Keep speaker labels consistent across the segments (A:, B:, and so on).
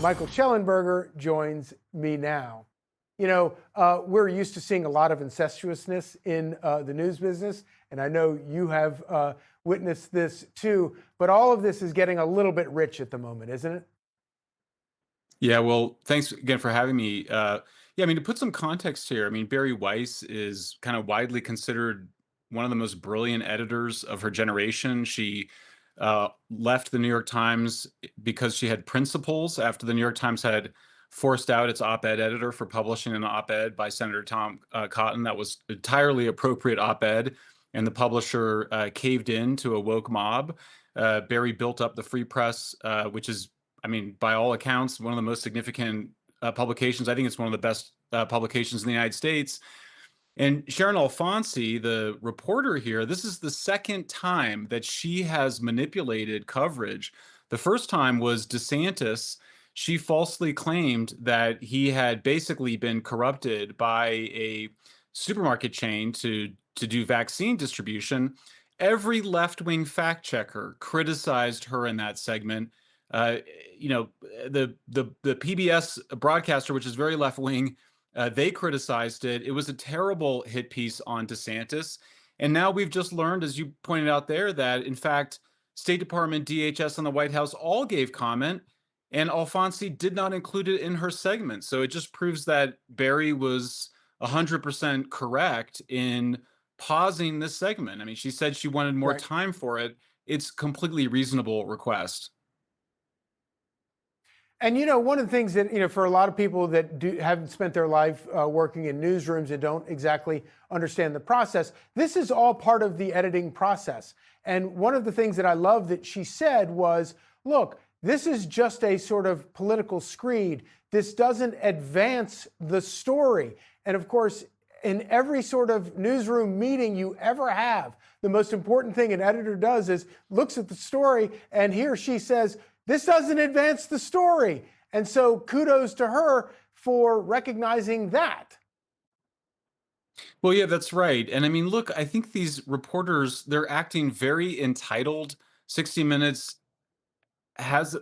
A: Michael Shellenberger joins me now. You know, we're used to seeing a lot of incestuousness in the news business, and I know you have witnessed this too, but all of this is getting a little bit rich at the moment, isn't it?
B: Yeah, well, thanks again for having me. Yeah, I mean, to put some context here, I mean, Bari Weiss is kind of widely considered one of the most brilliant editors of her generation. She left the New York Times because she had principles after the New York Times had forced out its op-ed editor for publishing an op-ed by Senator Tom Cotton that was entirely appropriate op-ed, and the publisher caved in to a woke mob. Bari built up the Free Press, which is, I mean, by all accounts, one of the most significant publications. I think it's one of the best publications in the United States. And Sharon Alfonsi, the reporter here, this is the second time that she has manipulated coverage. The first time was DeSantis. She falsely claimed that he had basically been corrupted by a supermarket chain to do vaccine distribution. Every left-wing fact checker criticized her in that segment. Uh, you know, the PBS broadcaster, which is very left-wing, they criticized it. It was a terrible hit piece on DeSantis. And now we've just learned, as you pointed out there, that in fact, State Department, DHS, and the White House all gave comment, and Alfonsi did not include it in her segment. So it just proves that Bari was 100% correct in pausing this segment. I mean, she said she wanted more
A: Right.
B: time for it. It's completely reasonable request.
A: And you know, one of the things that, for a lot of people that haven't spent their life working in newsrooms and don't exactly understand the process, this is all part of the editing process. And one of the things that I love that she said was, look, this is just a sort of political screed. This doesn't advance the story. And of course, in every sort of newsroom meeting you ever have, the most important thing an editor does is looks at the story, and he or she says, this doesn't advance the story. And so kudos to her for recognizing that.
B: Well, yeah, that's right. And I mean, look, I think these reporters, they're acting very entitled. 60 Minutes has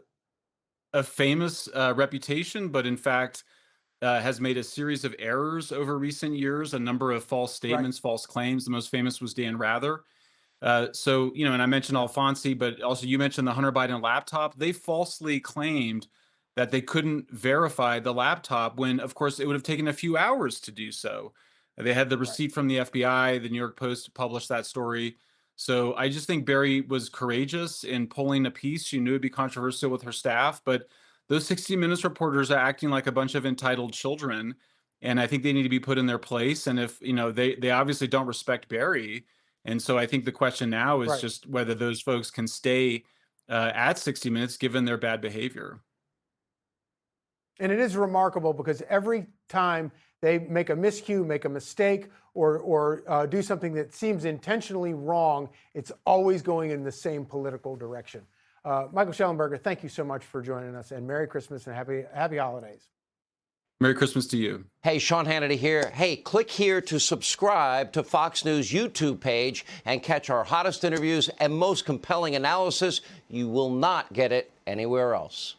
B: a famous reputation, but in fact, has made a series of errors over recent years, a number of false
A: Right.
B: statements, false claims. The most famous was Dan Rather. So, and I mentioned Alfonsi, but also you mentioned the Hunter Biden laptop. They falsely claimed that they couldn't verify the laptop when, of course, it would have taken a few hours to do so. They had the
A: Right.
B: receipt from the FBI. The New York Post published that story. So I just think Bari was courageous in pulling a piece. She knew it'd be controversial with her staff, but those 60 Minutes reporters are acting like a bunch of entitled children. And I think they need to be put in their place. And if, they obviously don't respect Bari. And so I think the question now is
A: Right.
B: just whether those folks can stay at 60 Minutes given their bad behavior.
A: And it is remarkable because every time they make a miscue, make a mistake, or do something that seems intentionally wrong, it's always going in the same political direction. Michael Shellenberger, thank you so much for joining us, and Merry Christmas and happy holidays.
B: Merry Christmas to you.
C: Hey, Sean Hannity here. Hey, click here to subscribe to Fox News YouTube page and catch our hottest interviews and most compelling analysis. You will not get it anywhere else.